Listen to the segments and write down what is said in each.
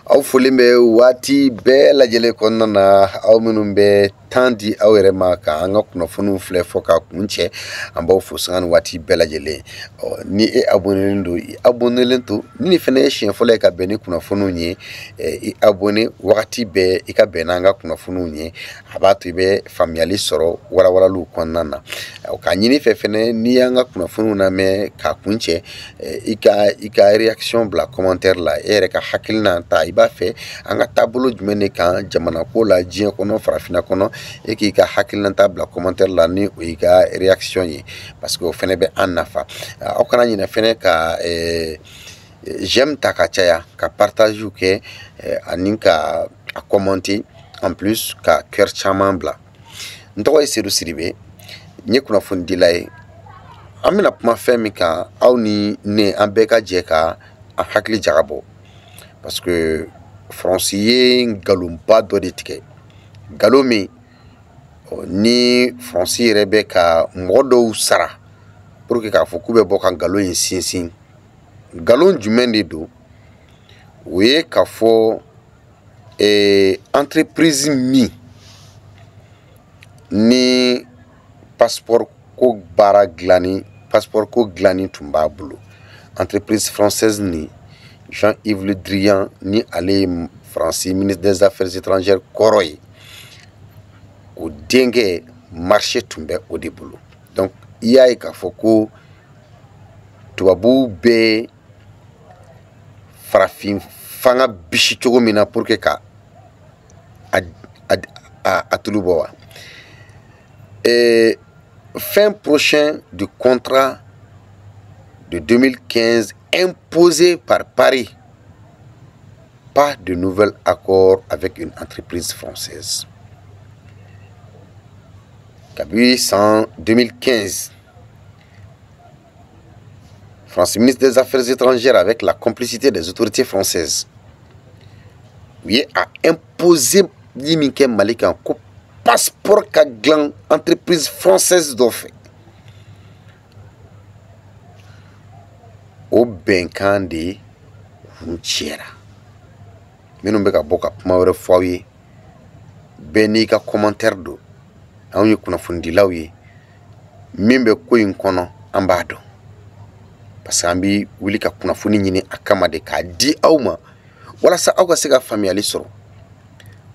aw folen bɛ waati bɛɛ lajɛlen kɔnɔna na aw minnu bɛ temps di aw yɛrɛ ma ka an ka kunnafoniw filɛ fɔ ka kun cɛ an b'aw fo sanga ni waati bɛɛ lajɛlen ni e abonnelen don i abonnelen to ni fɛnɛ ye siɲɛ fɔlɔ ye ka bɛn ni kunnafoniw ye i abonné wagati bɛɛ i ka bɛn n'an ka kunnafoniw ye a b'a to i bɛ faamuyali sɔrɔ walawalaliw kɔnɔna na ka ɲini fɛ fɛnɛ n'i y'an ka kunnafoniw lamɛn ka kun cɛ i ka réaction bila commentaire la e yɛrɛ ka hakilina ta i b'a fɛ an ka taabolo jumɛn de kan jamana ko la diɲɛ kɔnɔ farafinna kɔnɔ e k'i ka hakilinata bila commentaire la ni o y'i ka réaction ye parce que o fɛnɛ bɛ an nafa aw kana ɲinɛ fɛnɛ ka j'aime ta ka caya ka partage kɛ ani ka a commenter en plus ka cœur caman bila n tɔgɔ ye Seydou Sidibe n ye kunnafonidila ye an bɛna kuma fɛn min kan aw ni ne an bɛɛ ka jɛ ka an hakili jagabɔ parce que France ye ngalonba dɔ de tigɛ ngalon min ni France yɛrɛ bɛ ka mɔgɔ dɔw sara pour que k'a fɔ k'u bɛ bɔ ka ngalon in sinsin ngalon jumɛn de don o ye k'a fɔ entreprise min ni passeport ko baara dilanni passeport ko dilanni tun b'a bolo entreprise française ni Jean-Yves Le Drian ni ale ye France ministre des affaires étrangères kɔrɔ ye o denkɛ marché tun bɛ o de bolo donc i y'a ye k'a fɔ ko tubabuw bɛ farafin fanga bisi cogo min na pour que ka a tulu bɔ wa fin prochain du contrat de 2015 imposé par Paris, pas de nouvel accord avec une entreprise française. Depuis 2015, France ministre des Affaires étrangères avec la complicité des autorités françaises, oui, a imposé l'immigré malika un passeport ka glan entreprise française d'offre. O bɛnkan de kun cɛra minnu bɛ ka bɔ ka kuma wɛrɛ fɔ aw ye bɛɛ n'i ka commentaire don anw ye kunnafonidilaw ye min bɛ ko in kɔnɔ an b'a dɔn parce que an bɛ wuli ka kunnafoni ɲini a kama de k'a di aw ma walasa aw ka se ka faamuyali sɔrɔ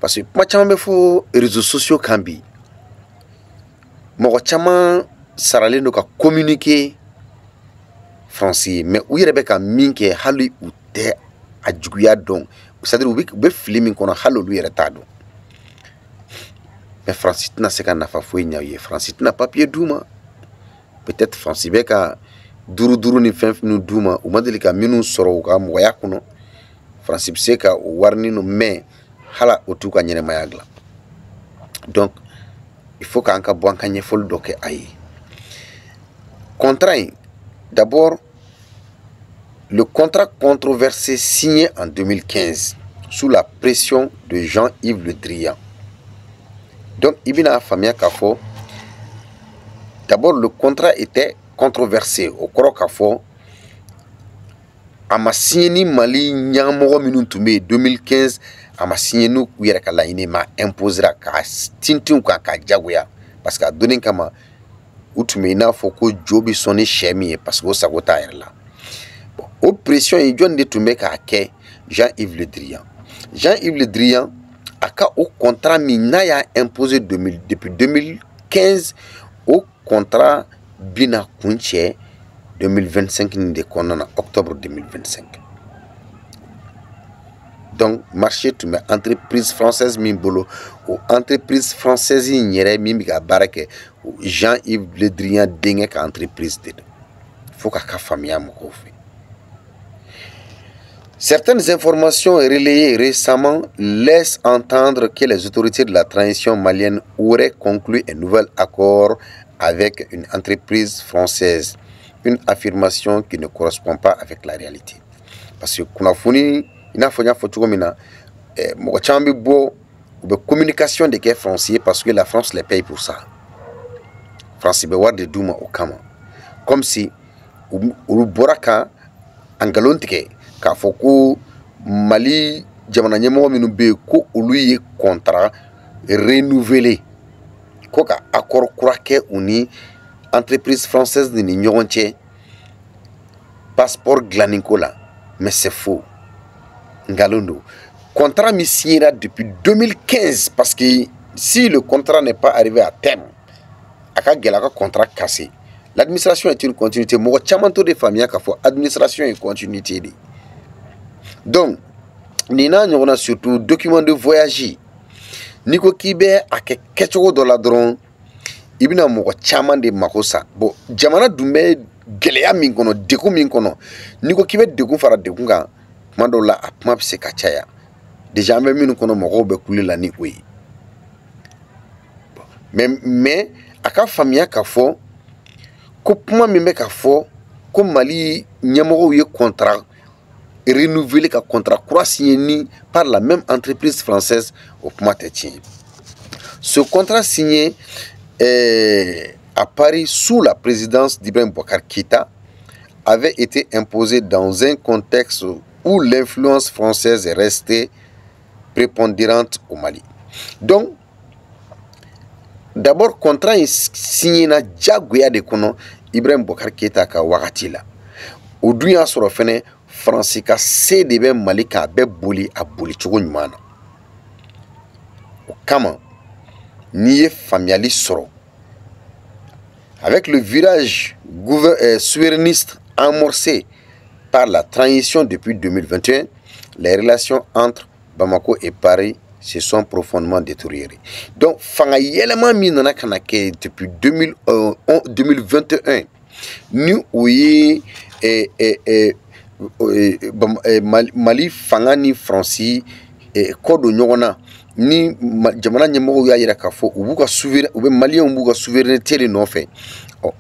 parce que kuma caman bɛ fɔ réseaux sociaux kan bi mɔgɔ caman saralen don ka communiquer français mais u yɛrɛ bɛ ka min kɛ hali u tɛ a juguya dɔn c'est-à-dire u bɛ fili min kɔnɔ hali olu yɛrɛ t'a dɔn mais France tɛna se ka nafa foyi ɲɛ u ye France tɛna papier d'u ma peut-être France bɛ ka duuru ni fɛn fɛn d'u ma u ma deli ka minnu sɔrɔ u ka mɔgɔya kɔnɔ France bɛ se ka o wari ninnu mais hala o t'u ka ɲɛnɛmaya dilan donc il faut k'an ka bɔ an ka ɲɛfɔli dɔ kɛ a ye contrat in d'abord, le contrat controversé signé en 2015 sous la pression de Jean-Yves Le Drian. Donc, Ibina Famia Kafo, d'abord, le contrat était controversé. Au Koro Kafo, a ma signé ni Mali Nyamoro Minutume 2015, a ma signé nous Kouyerakala Inema imposera ka tintin ka jagoya. Parce qu'à donner kama outume ina fɔ ko jo bi sɔn ni sɛ min ye parce que o sago t'a yɛrɛ la bon o pression ye jɔn de tun bɛ k'a kɛ Jean-Yves Le Drian Jean-Yves Le Drian a ka o contrat min n'a y'a imposé depuis 2015 o contrat bina kun cɛ 2025 nin de kɔnɔna na octobre 2025 donc marché tun bɛ entreprise française min bolo o entreprise française in yɛrɛ min bɛ ka baara kɛ Jean-Yves Le Drian denkɛ ka entreprise de don fo k'a ka faamuya mɔgɔw fɛ. Certaines informations relayées récemment laissent entendre que les autorités de la transition malienne auraient conclu un nouvel accord avec une entreprise française, une affirmation qui ne correspond pas avec la réalité. Parce que kunnafoni i n'a fɔ n y'a fɔ cogo min na mɔgɔ caman bɛ bɔ u bɛ communication de kɛ français parce que la France les paye pour ça. France bɛ wari de d'u ma o kama comme si olu bɔra ka ngalon tigɛ k'a fɔ ko Mali jamana ɲɛmɔgɔ minnu bɛ yen ko olu ye contrat renouvelé ko ka accord kura kɛ u ni entreprise française ni ɲɔgɔn cɛ passeport dilaniko la, mais c'est faux. Ngalon don. Contrat mi signera depuis 2015 parce que si le contrat n'est pas arrivé à terme, aka gɛlɛ ka contrat cassé. L'administration est une continuité. Mɔgɔ caman to de faamuya k'a fɔ administration est continuité de. Donc nin n'a ɲɔgɔnna surtout document de voyage. N'i ko k'i bɛ a kɛ kɛcogo dɔ la dɔrɔn i bɛna mɔgɔ caman de mako sa. Bon jamana dun bɛ gɛlɛya min kɔnɔ, degun min kɔnɔ, n'i ko k'i bɛ degun fara degun kan, tuma dɔw la a kuma bɛ se ka caya. Déjà an bɛ minnu kɔnɔ mɔgɔw bɛ kule la ni o ye. Mais a ka faamuya k'a fɔ ko kuma min bɛ ka fɔ ko Mali ɲɛmɔgɔw ye contrat renouvelé ka contrat kura signé ni par la même entreprise française o kuma tɛ tiɲɛ. Ce contrat signé à Paris sous la présidence d'Ibrahim Boubacar Keïta avait été imposé dans un contexte où l'influence française est restée prépondérante au Mali. Donc, d'abord, contrat signé na jagoya de kono Ibrahim Boubacar Keïta ka wagati la. O dun y'a sɔrɔ fɛnɛ France ka se de bɛ Mali ka bɛ boli a boli cogo ɲuman na. O kama n'i ye faamuyali sɔrɔ avec le virage souverainiste amorcé par la transition depuis 2021, les relations entre Bamako et Paris se sont profondément détériorées. Donc, fanga yelema mi nana kana ke depuis 2021, ni oye Mali fanga ni Franci kodo ɲɔgɔnna ni jamana ɲɛmɔgɔw y'a yira k'a fɔ u b'u ka maliyɛnw b'u ka souveraineté de nɔfɛ.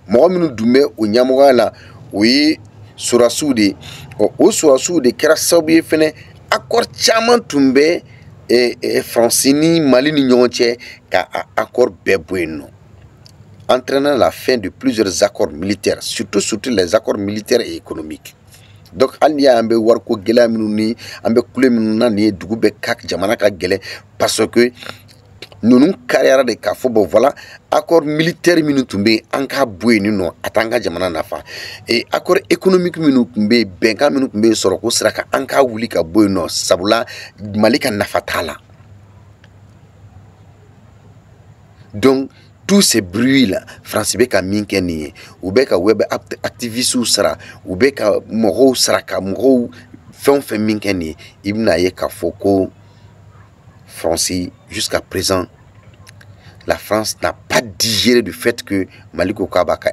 Mɔgɔ minnu dun bɛ o ɲɛmɔgɔya la o ye sɔrɔdasiw de ye. O sɔrɔdasiw de kɛra sababu ye fɛnɛ accord caman tun bɛ France ni Mali ni ɲɔgɔn cɛ ka accord bɛɛ bɔ yen nɔ, entraînant la fin de plusieurs accords militaires, surtout les accords militaires et économiques. Donc hali n'i y'an bɛ wariko gɛlɛya minnu ni an bɛ kule minnu na nin ye dugu bɛ ka jamana ka gɛlɛn parce que ninnu kariyara de k'a fɔ bon voilà accord militaire minnu tun bɛ yen an k'a bɔ yen nɔ a t'an ka jamana nafa, et accord économique minnu tun bɛ yen bɛnkan minnu tun bɛ yen sɔrɔ ko sira kan an k'a wuli ka bɔ yen nɔ sabula Mali ka nafa t'a la. Donc tous ces bruits là France bɛ ka min kɛ nin ye, u bɛ ka web activistes sara, u bɛ ka mɔgɔw sara ka mɔgɔw fɛn o fɛn min kɛ nin ye, i bɛna ye k'a fɔ ko France jusqu'à présent la France n'a pas digéré du fait que Mali ko k'a b'a ka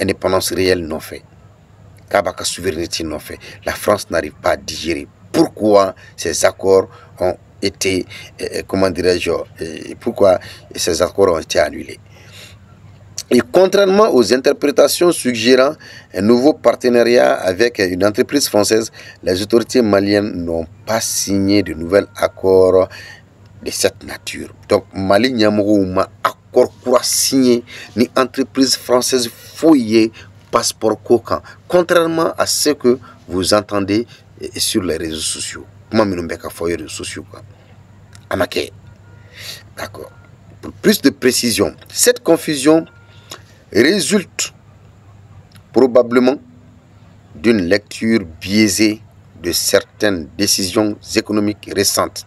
indépendance réelle nɔfɛ, k'a b'a ka souveraineté nɔfɛ. La France n'arrive pas à digérer. Pourquoi ces accords ont été, comment dirais-je, pourquoi ces accords ont été annulés. Et contrairement aux interprétations suggérant un nouveau partenariat avec une entreprise française, les autorités maliennes n'ont pas signé de nouvel accord de cette nature. Donc Mali ɲɛmɔgɔw ma accord kura signé ni entreprise française foyi passeport ko kan, contrairement à ce que vous entendez sur les réseaux sociaux. Comment minnu bɛ ka fɔ les réseaux sociaux kan. Amaké. D'accord. Pour plus de précision, cette confusion résulte probablement d'une lecture biaisée de certaines décisions économiques récentes.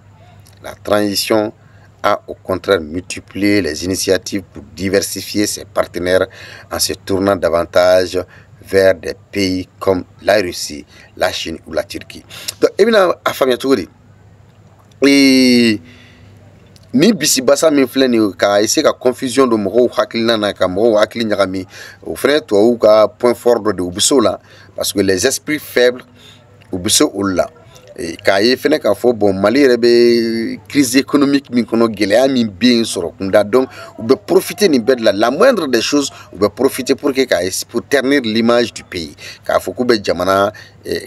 La transition a au contraire multiplié les initiatives pour diversifier ses partenaires en se tournant davantage vers des pays comme la Russie, la Chine ou la Turquie. Donc, et ni bisi basa min filɛ nin ka essayer ka confusion don mɔgɔw hakilina na ka mɔgɔw hakili ɲagami o fɛnɛ tubabuw ka point fort dɔ de u bɛ se o la parce que les esprits faibles u bɛ se olu la k'a ye fɛnɛ k'a fɔ bon Mali yɛrɛ bɛ crise économique min kɔnɔ gɛlɛya min bɛ yen sɔrɔ kunda donc u bɛ profiter nin bɛɛ de la moindre des choses u bɛ profiter pour ternir l'image du pays k'a fɔ k'u bɛ jamana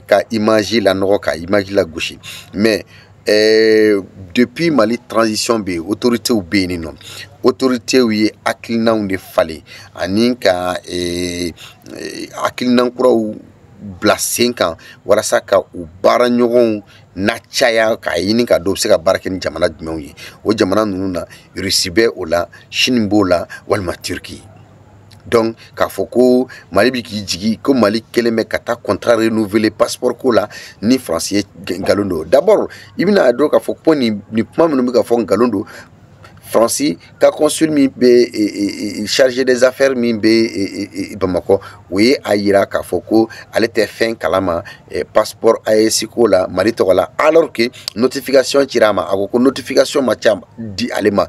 ka image la nɔgɔ ka image la gosi mais depuis Mali transition be autorité ou be ni non autorité ou hakilinaw de fale ani ka hakilinan kuraw bila sen kan walasa ka u baara ɲɔgɔnw n'a caya k'a ɲini ka dɔw bɛ se ka baara kɛ ni jamana jumɛnw ye o jamana ninnu na Russie bɛ o la Chine b'o la walima Turquie. Donc k'a fɔ ko Mali bi k'i jigi ko Mali kelen bɛ ka taa contrat renouveler passeport ko la ni France ye nkalon don. D'abord i bɛna dɔn k'a fɔ ko nin kuma minnu bɛ ka fɔ nkalon don. France ka consul min bɛ chargé des affaires min bɛ Bamako o ye a yira k'a fɔ ko ale tɛ fɛn kalama passeport AES ko la Mali tɔgɔ la alors que notification cira a ma a ko ko notification ma ca di ale ma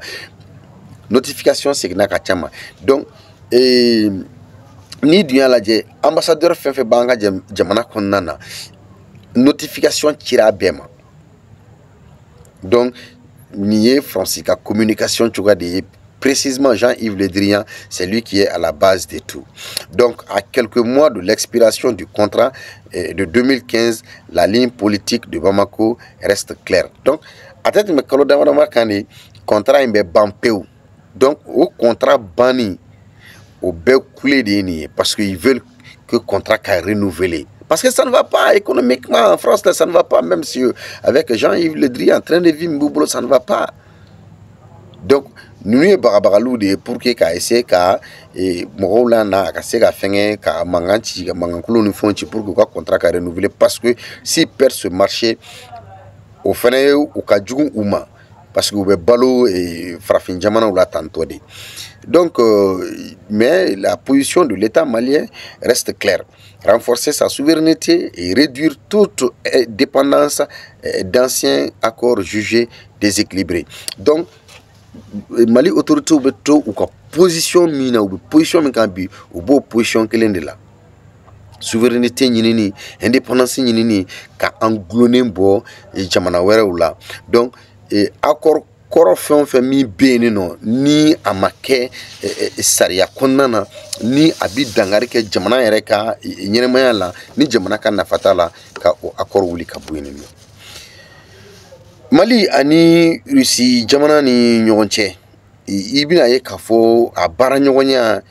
notification seginna ka ca ma donc ni dun y'a lajɛ ambassadeur fɛn fɛn b'an ka jamana kɔnɔna na notification cira a bɛɛ ma donc nin ye France ka communication cogoya de ye précisément Jean-Yves Le Drian, c'est lui qui est à la base de tout. Donc à quelques mois de l'expiration du contrat de 2015, la ligne politique de Bamako reste claire. Donc à tête de kalo dama kani contrat in bɛ ban pewu. Donc au contrat banni au bɛɛ coulé de ye parce qu'ils veulent que le contrat soit renouvelé. Parce que ça ne va pas économiquement en France, là, ça ne va pas, même si avec Jean-Yves Le Drian en train de vivre Mboubolo, ça ne va pas. Donc, nous sommes barabaralou de pour que essayer ka morola na ka se ka fenge ka manganti ka mangankulu ni fonti pour que le contrat soit renouvelé parce que si perd ce marché au fene ou ka jugu uma parce que vous balo et farafin jamana ou la tantôt de. Donc mais la position de l'État malien reste claire. Renforcer sa souveraineté et réduire toute dépendance d'anciens accords jugés déséquilibrés. Donc, Mali autorité ou beto ou position mina ou position minkambi ou bo position kelen de la souveraineté nyinini indépendance nyinini ka angloné bo jamana wera ou la. Donc accord kɔrɔ fɛn fɛn min bɛ yen nɔ ni a ma kɛ sariya kɔnɔna na ni a bi dangari kɛ jamana yɛrɛ ka ɲɛnɛmaya la ni jamana ka nafa t'a la ka o accord wuli ka bɔ yen nɔ. Mali ani Russie jamana ni ɲɔgɔn cɛ i bɛna ye k'a fɔ a baara ɲɔgɔnya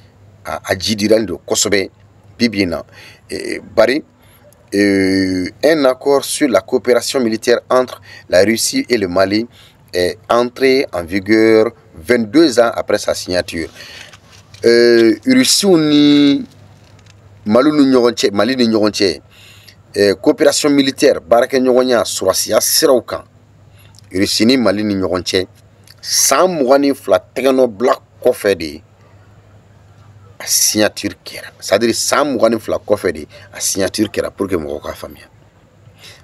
a jidiralen don kosɛbɛ bi bi in na bari un accord sur la coopération militaire entre la Russie et le Mali est entré en vigueur 22 ans après sa signature. Russie ni Mali ni ɲɔgɔn cɛ coopération militaire baarakɛ ɲɔgɔnya surasiya siraw kan Russie ni Mali ni ɲɔgɔn cɛ san 22 tɛgɛnɔ bila kɔfɛ de a signature kɛra, c'est-à-dire san 22 kɔfɛ de a signature kɛra pour que mɔgɔw k'a faamuya.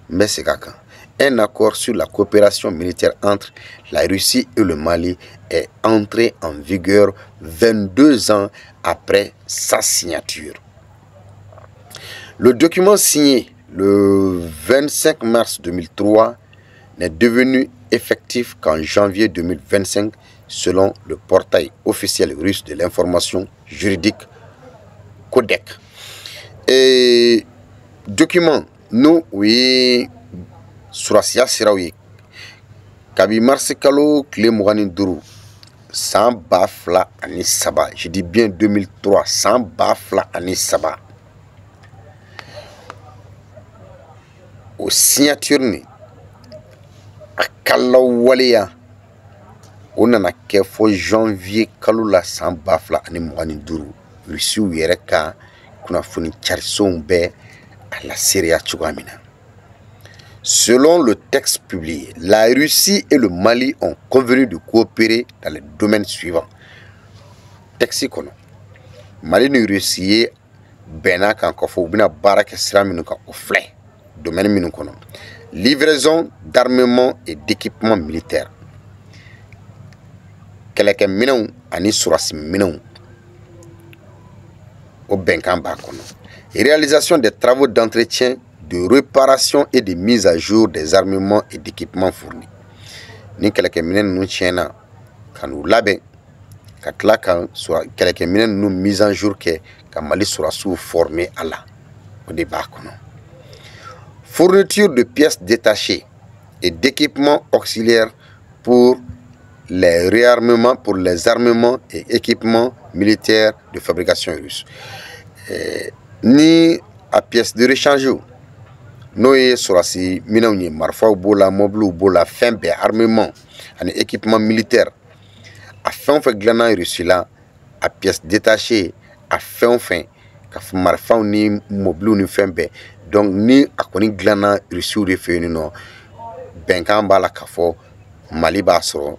N bɛ segin a kan. Un accord sur la coopération militaire entre la Russie et le Mali est entré en vigueur 22 ans après sa signature. Le document signé le 25 mars 2003 n'est devenu effectif qu'en janvier 2025 selon le portail officiel russe de l'information juridique Codec. Et document, nous, oui, surasiya siraw ye kabi mars kalo tile 25 san 2003 je dis bien 2003 san 2003 o signature ni a kalaw waleya o nana kɛ fo janvier kalo la san 2025 Russie yɛrɛ ka kunnafoni carisenw bɛɛ a la seereya cogoya min na. Selon le texte publié, la Russie et le Mali ont convenu de coopérer dans les domaines suivants. Texte kono. Mali ni Russie bena kan ko fo bina baraka sira minu ka o flé. Domaine minu kono. Livraison d'armement et d'équipement militaire. Keleke minanw ani surasi minanw. O benkan ba kono. Réalisation des travaux d'entretien, de réparation et de mise à jour des armements et d'équipements fournis. Ni keleke minen nu tiena kanu labe ka tila kan keleke minen nu mise à jour ke ka Mali surasiw formé à la o de b'a kɔnɔ. Fourniture de pièces détachées et d'équipements auxiliaires pour les réarmements, pour les armements et équipements militaires de fabrication russe. Ni à pièces de rechange n'o ye sɔrɔsi minɛnw ye marifaw b'o la mobiliw b'o la fɛn bɛɛ armement ani équipement militaire a fɛn o fɛn dilanna Russie la a pièce détachée a fɛn o fɛn ka marifaw ni mobiliw ni fɛn bɛɛ donc ni a kɔni dilanna Russiw de fɛ yen nɔ bɛnkan b'a la k'a fɔ Mali b'a sɔrɔ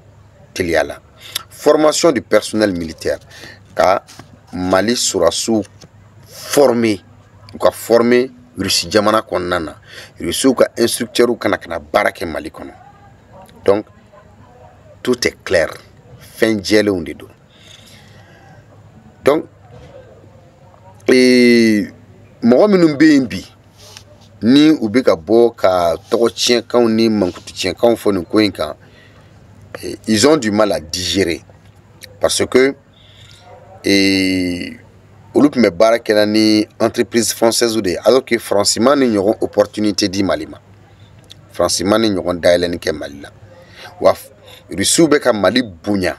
teliya la. Formation du personnel militaire ka Mali sɔrɔsiw former u ka former Russie jamana kɔnɔna na Russiw ka instructeurs kana baara kɛ Mali kɔnɔ donc tout est clair fɛn jɛlenw de don donc mɔgɔ minnu bɛ yen bi ni u bɛ ka bɔ ka tɔgɔ tiɲɛkanw ni mankutu tiɲɛkanw fɔ nin ko in kan ils ont du mal à digérer parce que olu tun bɛ baara kɛla ni entreprise française de ye alors que francima ni ɲɔgɔn opportunité di Mali ma francima ni ɲɔgɔn dayɛlɛnni kɛ Mali la wa Russiw bɛ ka Mali bonya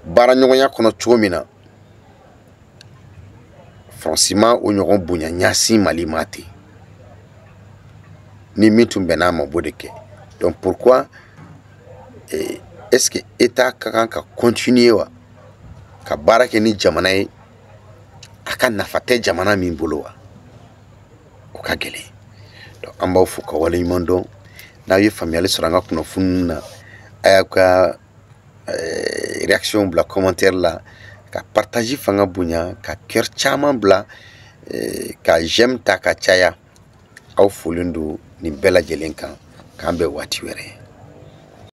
baara ɲɔgɔnya kɔnɔ cogo min na francima o ɲɔgɔn bonya ɲasin Mali ma ten ni min tun bɛn'a ma b'o de kɛ donc pourquoi est-ce que État ka kan ka continuer wa ka baara kɛ ni jamana ye a ka nafa tɛ jamana min bolo wa o ka gɛlɛn donc an b'aw fo ka waleɲuman dɔn n'aw ye faamuyali sɔrɔ an ka kunnafoni na a y'a ka réaction bila commentaire la ka partage fanga bonya ka cœur caman bila ka j'aime ta ka caya aw folen don nin bɛɛ lajɛlen kan k'an bɛn waati wɛrɛ